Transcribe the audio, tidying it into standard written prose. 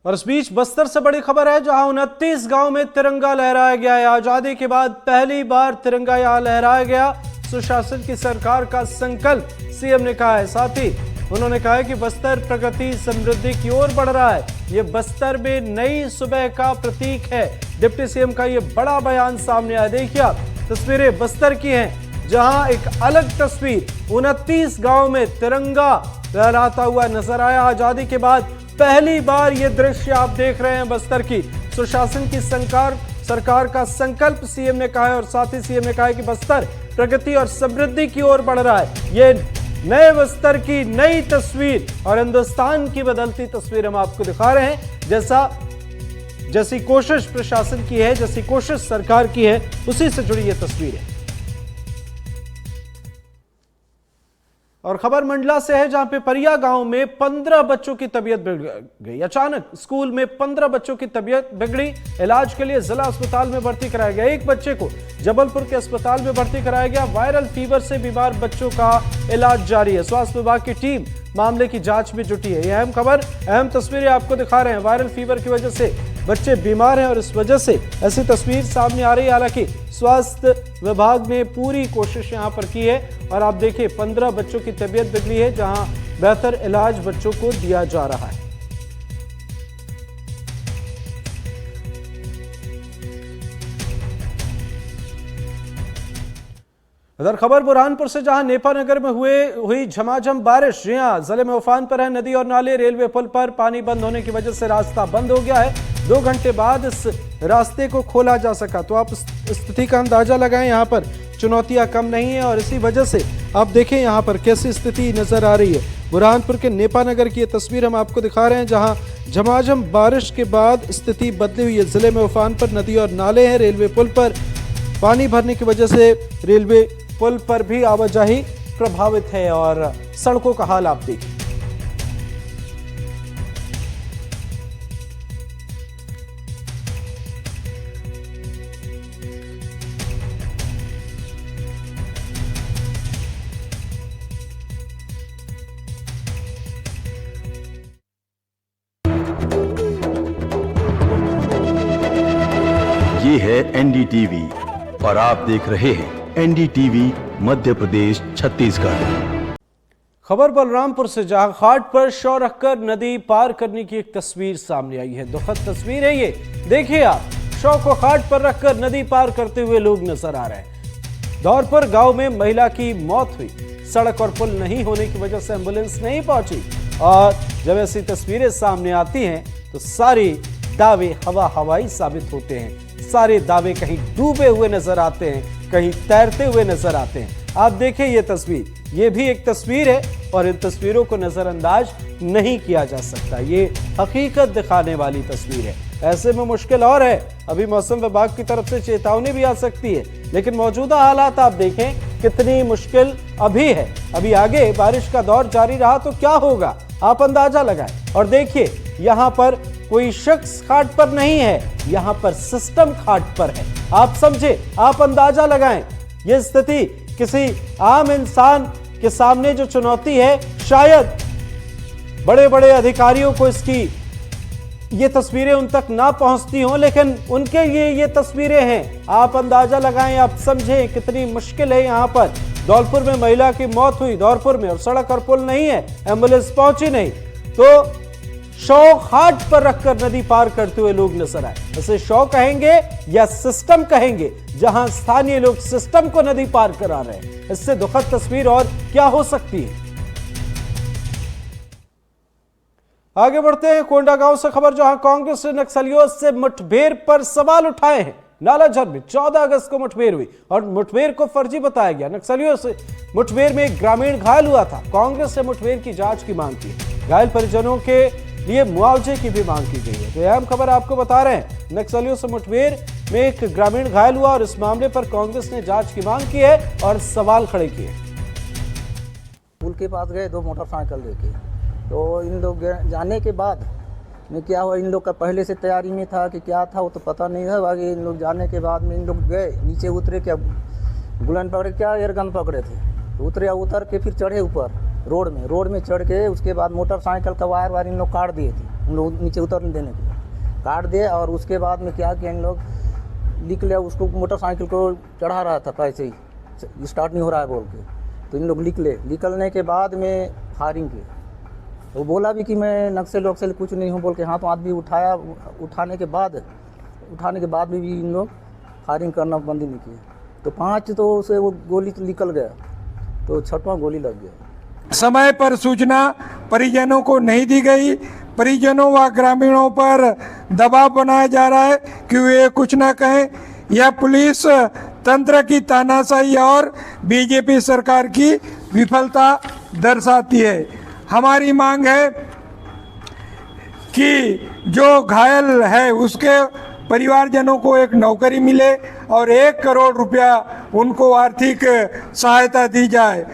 और इस बीच बस्तर से बड़ी खबर है, जहां 29 गांव में तिरंगा लहराया गया है। आजादी के बाद पहली बार तिरंगा यहां लहराया गया। सुशासन की सरकार का संकल्प सीएम ने कहा है। साथ ही उन्होंने कहा है कि बस्तर प्रगति समृद्धि की ओर बढ़ रहा है। ये बस्तर में नई सुबह का प्रतीक है। डिप्टी सीएम का ये बड़ा बयान सामने आया। देखिए आप, तस्वीरें बस्तर की हैं, जहां एक अलग तस्वीर 29 गांव में तिरंगा लहराता हुआ नजर आया। आजादी के बाद पहली बार ये दृश्य आप देख रहे हैं बस्तर की। सुशासन की सरकार का संकल्प सीएम ने कहा है। और साथ ही सीएम ने कहा है कि बस्तर प्रगति और समृद्धि की ओर बढ़ रहा है। ये नए बस्तर की नई तस्वीर और हिंदुस्तान की बदलती तस्वीर हम आपको दिखा रहे हैं। जैसी कोशिश प्रशासन की है, जैसी कोशिश सरकार की है, उसी से जुड़ी ये तस्वीर है। और खबर मंडला से है, जहां पे परिया गांव में 15 बच्चों की तबीयत बिगड़ गई। अचानक स्कूल में 15 बच्चों की तबीयत बिगड़ी। इलाज के लिए जिला अस्पताल में भर्ती कराया गया। एक बच्चे को जबलपुर के अस्पताल में भर्ती कराया गया। वायरल फीवर से बीमार बच्चों का इलाज जारी है। स्वास्थ्य विभाग की टीम मामले की जांच में जुटी है। यह अहम खबर, अहम तस्वीरें आपको दिखा रहे हैं। वायरल फीवर की वजह से बच्चे बीमार हैं और इस वजह से ऐसी तस्वीर सामने आ रही है। हालांकि स्वास्थ्य विभाग ने पूरी कोशिश यहां पर की है। और आप देखिए, 15 बच्चों की तबीयत बिगड़ी है, जहां बेहतर इलाज बच्चों को दिया जा रहा है। इधर खबर बुरहानपुर से, जहां नेपानगर में हुई झमाझम बारिश। यहां जिले में उफान पर है नदी और नाले। रेलवे पुल पर पानी बंद होने की वजह से रास्ता बंद हो गया है। 2 घंटे बाद इस रास्ते को खोला जा सका। तो आप स्थिति का अंदाजा लगाएं। यहां पर चुनौतियां कम नहीं है और इसी वजह से आप देखें यहां पर कैसी स्थिति नजर आ रही है। बुरहानपुर के नेपानगर की ये तस्वीर हम आपको दिखा रहे हैं, जहां झमाझम बारिश के बाद स्थिति बदली हुई है। जिले में उफान पर नदी और नाले हैं। रेलवे पुल पर पानी भरने की वजह से रेलवे पुल पर भी आवाजाही प्रभावित है। और सड़कों का हाल आप देखिए। ये है एनडीटीवी और आप देख रहे हैं एनडीटीवी मध्य प्रदेश छत्तीसगढ़। खबर बलरामपुर से, जहां घाट पर शव रखकर नदी पार करने की एक तस्वीर सामने आई है। दुखद तस्वीर है ये। देखिए आप, शव को घाट पर रखकर नदी पार करते हुए लोग नजर आ रहे हैं। दौरपुर गांव में महिला की मौत हुई। सड़क और पुल नहीं होने की वजह से एम्बुलेंस नहीं पहुंची। और जब ऐसी तस्वीरें सामने आती हैं तो सारे दावे हवाई साबित होते हैं। सारे दावे कहीं डूबे हुए नजर आते हैं, कहीं तैरते हुए नजर आते हैं। आप देखें ये तस्वीर, ये भी एक तस्वीर है और इन तस्वीरों को नजरअंदाज नहीं किया जा सकता। ये हकीकत दिखाने वाली तस्वीर है। ऐसे में मुश्किल और है, अभी मौसम विभाग की तरफ से चेतावनी भी आ सकती है, लेकिन मौजूदा हालात आप देखें कितनी मुश्किल अभी है। अभी आगे बारिश का दौर जारी रहा तो क्या होगा, आप अंदाजा लगाएं। और देखिए, यहाँ पर कोई शख्स घाट पर नहीं है, यहाँ पर सिस्टम घाट पर है। आप समझे, आप अंदाजा लगाएं। यह स्थिति किसी आम इंसान के सामने जो चुनौती है, शायद बड़े बड़े अधिकारियों को इसकी ये तस्वीरें उन तक ना पहुंचती हों, लेकिन उनके लिए ये तस्वीरें हैं। आप अंदाजा लगाएं, आप समझें कितनी मुश्किल है। यहाँ पर धौलपुर में महिला की मौत हुई, धौलपुर में, और सड़क और पुल नहीं है, एम्बुलेंस पहुंची नहीं, तो शव घाट पर रखकर नदी पार करते हुए लोग नजर आए। इसे शव कहेंगे या सिस्टम कहेंगे, जहां स्थानीय लोग सिस्टम को नदी पार करा रहे हैं। इससे दुखद तस्वीर और क्या हो सकती है। आगे बढ़ते हैं कोंडागांव से खबर, जहां कांग्रेस ने नक्सलियों से मुठभेड़ पर सवाल उठाए हैं। नालाझर में 14 अगस्त को मुठभेड़ हुई और मुठभेड़ को फर्जी बताया गया। नक्सलियों से मुठभेड़ में एक ग्रामीण घायल हुआ था। कांग्रेस ने मुठभेड़ की जांच की मांग की। घायल परिजनों के लिए मुआवजे की भी मांग की गई है। तो अहम खबर आपको बता रहे हैं, नक्सलियों से मुठभेड़ में एक ग्रामीण घायल हुआ और इस मामले पर कांग्रेस ने जांच की मांग की है और सवाल खड़े किए। पुल के पास गए 2 मोटरसाइकिल लेके, तो इन लोग जाने के बाद में क्या हुआ, इन लोग का पहले से तैयारी में था कि क्या था वो तो पता नहीं है। बाकी इन लोग जाने के बाद में इन लोग गए नीचे, उतरे, क्या बुलेट पकड़े, क्या एयरगन पकड़े थे, उतर के फिर चढ़े ऊपर रोड में चढ़ के उसके बाद मोटरसाइकिल का वायर इन लोग काट दिए थे। हम लोग नीचे उतरने देने के लिए काट दिए। और उसके बाद में क्या किया इन लोग, निकले उसको मोटरसाइकिल को चढ़ा रहा था पैसे ही, स्टार्ट नहीं हो रहा है बोल के, तो इन लोग निकलने के बाद में फायरिंग की। वो बोला भी कि मैं नक्सल वक्सल कुछ नहीं हूँ बोल के, हाथ भी उठाया। उठाने के बाद भी इन लोग फायरिंग करना बंद नहीं किए। तो 5 तो उसे वो गोली निकल गया, तो 6वां गोली लग गया। समय पर सूचना परिजनों को नहीं दी गई। परिजनों व ग्रामीणों पर दबाव बनाया जा रहा है कि वे कुछ ना कहें। यह पुलिस तंत्र की तानाशाही और बीजेपी सरकार की विफलता दर्शाती है। हमारी मांग है कि जो घायल है उसके परिवारजनों को एक नौकरी मिले और 1 करोड़ रुपया उनको आर्थिक सहायता दी जाए।